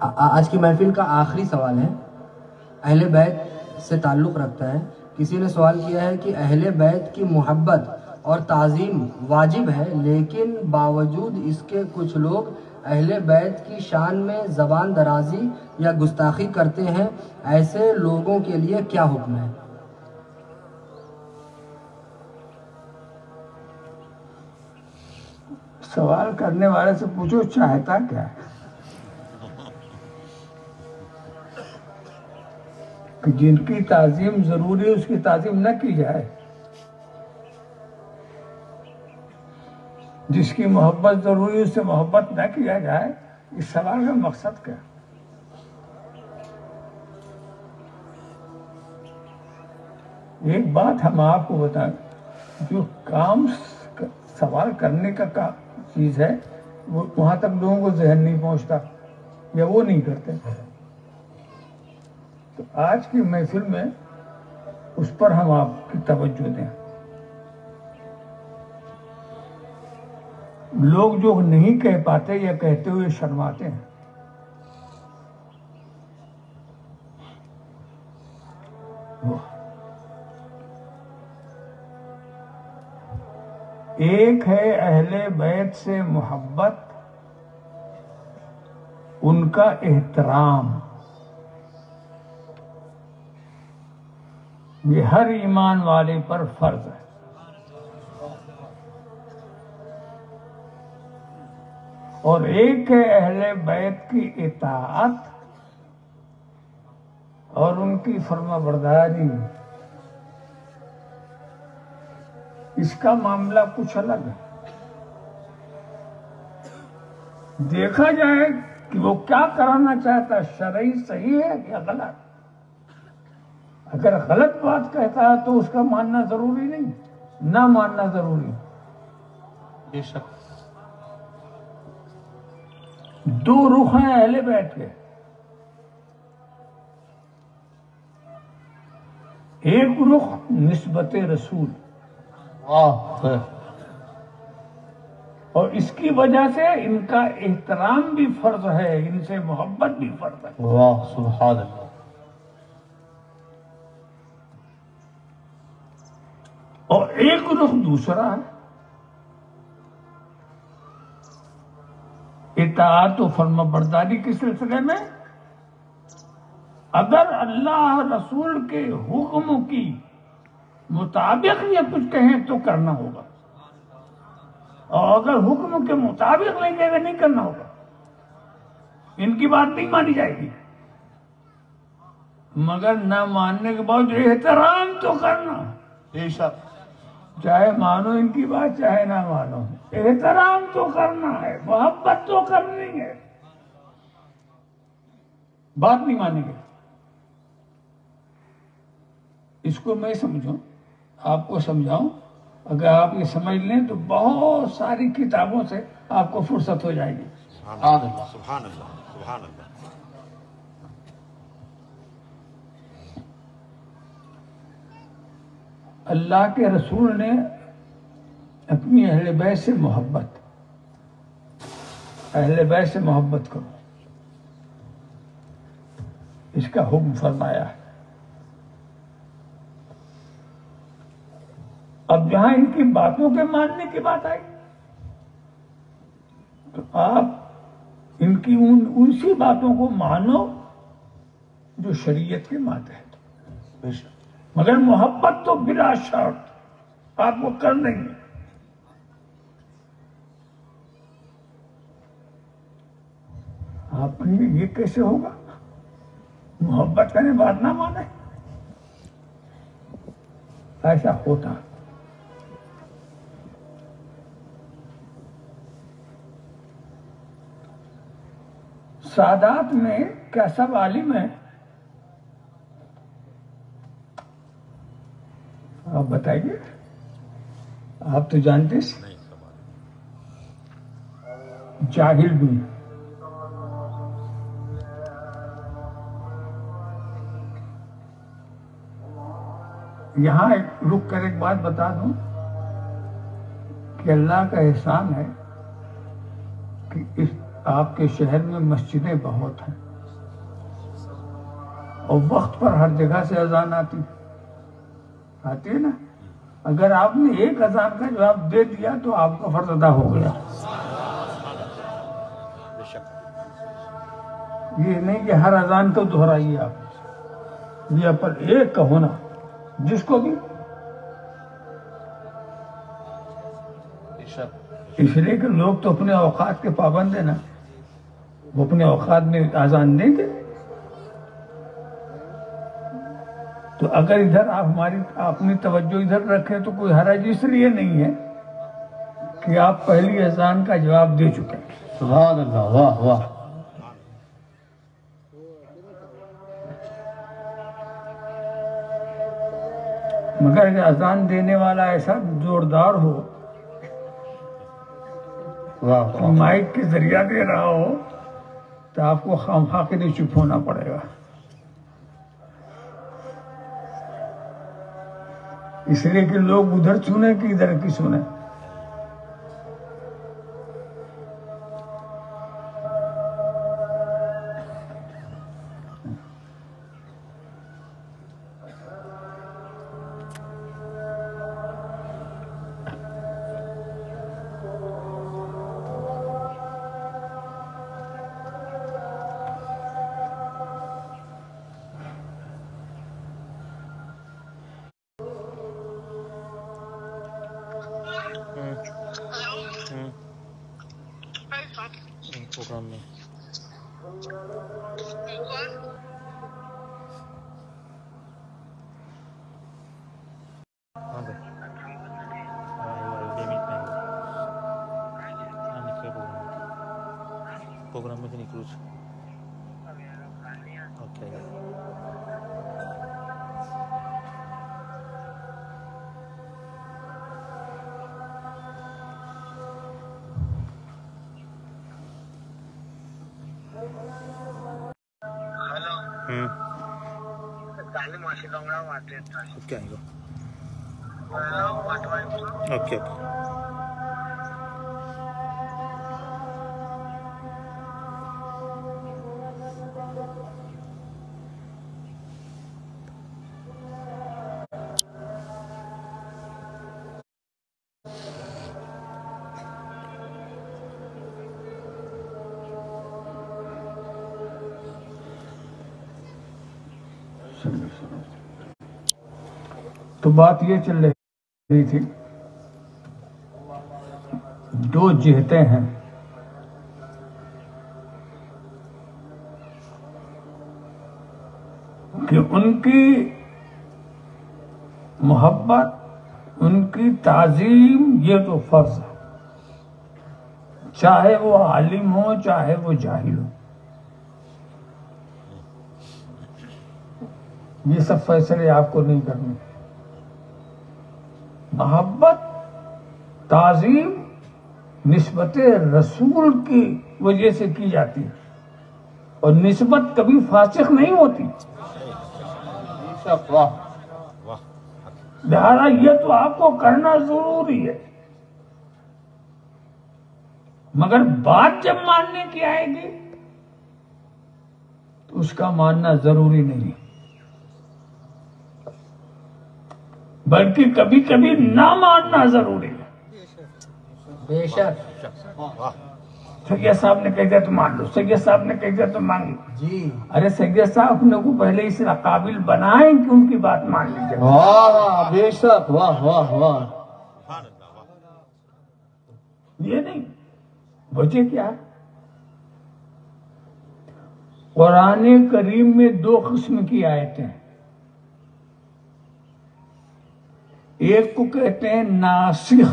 آج کی محفل کا آخری سوال ہے، اہل بیت سے تعلق رکھتا ہے۔ کسی نے سوال کیا ہے کہ اہل بیت کی محبت اور تعظیم واجب ہے، لیکن باوجود اس کے کچھ لوگ اہل بیت کی شان میں زبان درازی یا گستاخی کرتے ہیں، ایسے لوگوں کے لیے کیا حکم ہے؟ سوال کرنے والے سے پوچھو چاہتا کیا ہے، کہ جن کی تعظیم ضروری ہے اس کی تعظیم نہ کی جائے، جس کی محبت ضروری ہے اس سے محبت نہ کیا جائے، اس سوال کا مقصد کیا؟ ایک بات ہم آپ کو بتائیں، جو کام سوال کرنے کا چیز ہے وہ وہاں تک لوگوں کو ذہن نہیں پہنچتا یا وہ نہیں کرتے، تو آج کی محفل میں اس پر ہم آپ کی توجہ دیں۔ لوگ جو نہیں کہہ پاتے یا کہتے ہوئے شرماتے ہیں، ایک ہے اہل بیت سے محبت، ان کا احترام، یہ ہر ایمان والے پر فرض ہے۔ اور ایک ہے اہل بیت کی اطاعت اور ان کی فرما برداری، اس کا معاملہ کچھ الگ ہے۔ دیکھا جائے کہ وہ کیا کرانا چاہتا ہے، شرعی صحیح ہے یا غلط۔ اگر غلط بات کہتا ہے تو اس کا ماننا ضروری نہیں، نہ ماننا ضروری۔ بے شک دو رخ ہیں اہل بیت کے، ایک رخ نسبت رسول، اور اس کی وجہ سے ان کا احترام بھی فرض ہے، ان سے محبت بھی فرض ہے۔ واہ سبحان اللہ۔ اور ایک رخ دوسرا ہے، اطاعت و فرما برداری کے سلسلے میں اگر اللہ رسول کے حکم کی مطابق یہ کچھ کہیں تو کرنا ہوگا، اور اگر حکم کے مطابق نہیں کہے گا نہیں کرنا ہوگا، ان کی بات نہیں مانی جائے گی۔ مگر نہ ماننے کے بعد احترام تو کرنا، بے شک چاہے مانو ان کی بات چاہے نہ مانو، احترام تو کرنا ہے، محبت تو کرنی ہے، بات نہیں مانیں گے۔ اس کو میں سمجھوں، آپ کو سمجھاؤں، اگر آپ یہ سمجھ لیں تو بہت ساری کتابوں سے آپ کو فرصت ہو جائے گی۔ سبحان اللہ سبحان اللہ سبحان اللہ۔ اللہ کے رسول نے اپنی اہل بیت سے محبت، اہل بیت سے محبت کرو، اس کا حکم فرمایا ہے۔ اب جہاں ان کی باتوں کے ماننے کی بات آئی تو آپ ان کی اسی باتوں کو مانو جو شریعت کے ماتحت، بے شک مگر محبت تو بلا شرط آپ کو کر دیں گے۔ آپ کہیں گے یہ کیسے ہوگا، محبت کرنے بات نہ مانے؟ ایسا ہوتا۔ سادات میں کیا سب عالم ہیں؟ آپ بتائیے، آپ تو جانتے ہیں، جاہل بھی ہیں۔ یہاں رک کر ایک بات بتا دوں کہ اللہ کا احسان ہے کہ اس آپ کے شہر میں مسجدیں بہت ہیں اور وقت پر ہر جگہ سے اذان آتی ہے نا. اگر آپ نے ایک اذان کا جواب دے دیا تو آپ کا فرض ادا ہو گیا. بے شک. یہ نہیں کہ ہر اذان کو دہرائیے آپ، یہ پر ایک کا ہونا جس کو بھی. اس لیے کہ لوگ تو اپنے اوقات کے پابند ہیں نا، وہ اپنے اوقات میں اذان دیں گے. تو اگر ادھر آپ اپنی توجہ ادھر رکھیں تو کوئی حرج اس لیے نہیں ہے کہ آپ پہلی اذان کا جواب دے چکے ہیں. سبحان اللہ. واہ واہ. مگر اگر اذان دینے والا ایسا زوردار ہو، واہ واہ. مائک کے ذریعہ دے رہا ہو، تو آپ کو خامخواہ کے لیے چپ ہونا پڑے گا. اس لیے کہ لوگ ادھر سنیں کہ ادھر کی سنیں. پروگرام میں ہاں بھائی پروگرام میں نکلو. اوکے. اوکے آئے گا. Okay okay. تو بات یہ چل رہی تھی، دو جہتیں ہیں. کہ ان کی محبت، ان کی تعظیم یہ تو فرض ہے، چاہے وہ عالم ہو چاہے وہ جاہل ہو. یہ سب فیصلے آپ کو نہیں کرنے. محبت، تعظیم نسبت رسول کی وجہ سے کی جاتی ہے، اور نسبت کبھی فاسق نہیں ہوتی. لہذا یہ تو آپ کو کرنا ضروری ہے، مگر بات جب ماننے کی آئے گی تو اس کا ماننا ضروری نہیں، بلکہ کبھی کبھی نہ ماننا ضروری ہے. بے شک. سید صاحب نے کہہ دیا تو مان لو، سید صاحب نے کہہ دیا تو مان لو. جی. ارے سید صاحب اپنے کو پہلے اس قابل بنائیں کہ ان کی بات مان لی جائے. واہ بے شک. واہ واہ واہ. یہ نہیں. وجہ کیا ہے؟ قرآن کریم میں دو قسم کی آیتیں ہیں. ایک کو کہتے ہیں ناسخ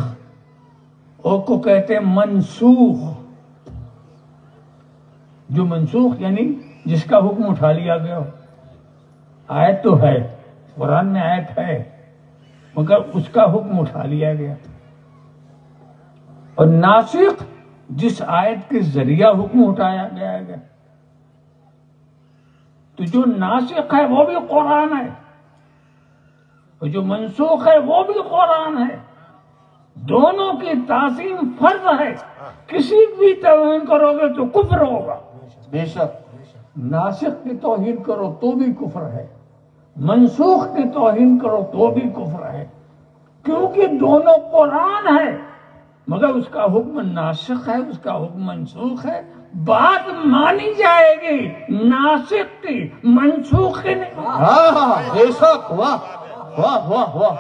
اور کو کہتے ہیں منسوخ. جو منسوخ یعنی جس کا حکم اٹھا لیا گیا ہو. آیت تو ہے، قرآن میں آیت ہے، مگر اس کا حکم اٹھا لیا گیا. اور ناسخ جس آیت کے ذریعہ حکم اٹھایا گیا ہے. تو جو ناسخ ہے وہ بھی قرآن ہے، اور جو منسوخ ہے وہ بھی قرآن ہے. دونوں کی تعظیم فرض ہے. کسی بھی توہین کرو گے تو کفر ہوگا. بے شک. ناسخ کی توہین کرو تو بھی کفر ہے, منسوخ کی توہین کرو تو بھی کفر ہے, کیونکہ دونوں قرآن ہے, مگر اس کا حکم ناسخ ہے, اس کا حکم منسوخ ہے. بات مانی جائے گی ناسخ کی, منسوخ کی نہیں. ہاں بے شک. واہ واہ واہ واہ,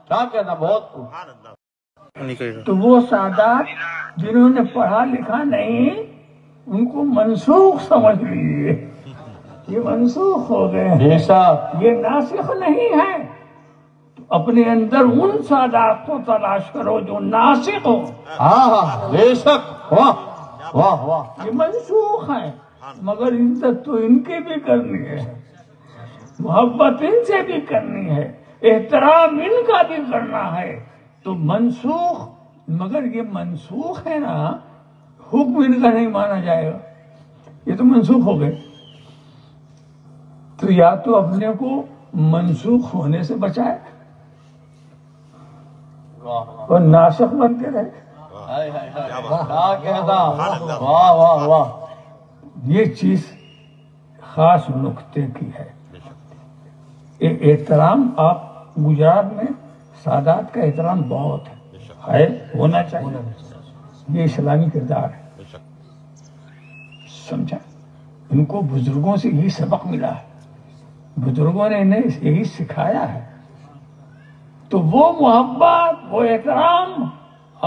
کیا کہنا, بہت خوب. تو وہ سادات جنہوں نے پڑھا لکھا نہیں ان کو منسوخ سمجھ لیجیے, یہ منسوخ ہو گئے, بے شک. یہ ناسخ نہیں ہے. تو اپنے اندر ان سادات کو تلاش کرو جو ناسخ ہو. ہاں بے شک. واہ واہ واہ. یہ منسوخ ہے مگر عزت تو ان کی بھی کرنی ہے, محبت ان سے بھی کرنی ہے, احترام ان کا بھی کرنا ہے. تو منسوخ, مگر یہ منسوخ ہے نا, حکم ان کا نہیں مانا جائے گا, یہ تو منسوخ ہو گئے. تو یا تو اپنے کو منسوخ ہونے سے بچائے اور ناسخ بن کے رہے. کیا کہنا, واہ واہ واہ. یہ چیز خاص نقطے کی ہے. احترام آپ گجرات میں سادات کا احترام بہت ہے, ہونا چاہیے. یہ اسلامی کردار ہے, سمجھا. ان کو بزرگوں سے یہی سبق ملا ہے, بزرگوں نے انہیں یہی سکھایا ہے. تو وہ محبت, وہ احترام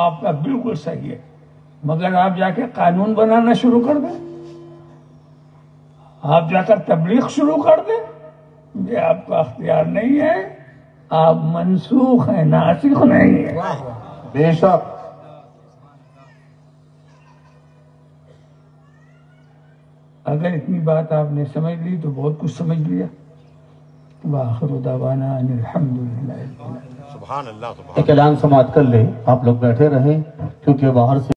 آپ کا بالکل صحیح ہے, مگر آپ جا کے قانون بنانا شروع کر دیں, آپ جا کر تبلیغ شروع کر دیں, یہ آپ کا اختیار نہیں ہے. آپ منسوخ ہیں, ناسخ نہیں ہے. بے شک. اگر اتنی بات آپ نے سمجھ لی تو بہت کچھ سمجھ لیا. وآخر دعوانا ان الحمدللہ. سبحان اللہ. ایک اعلان سماعت کر لیں, آپ لوگ بیٹھے رہیں کیونکہ باہر سے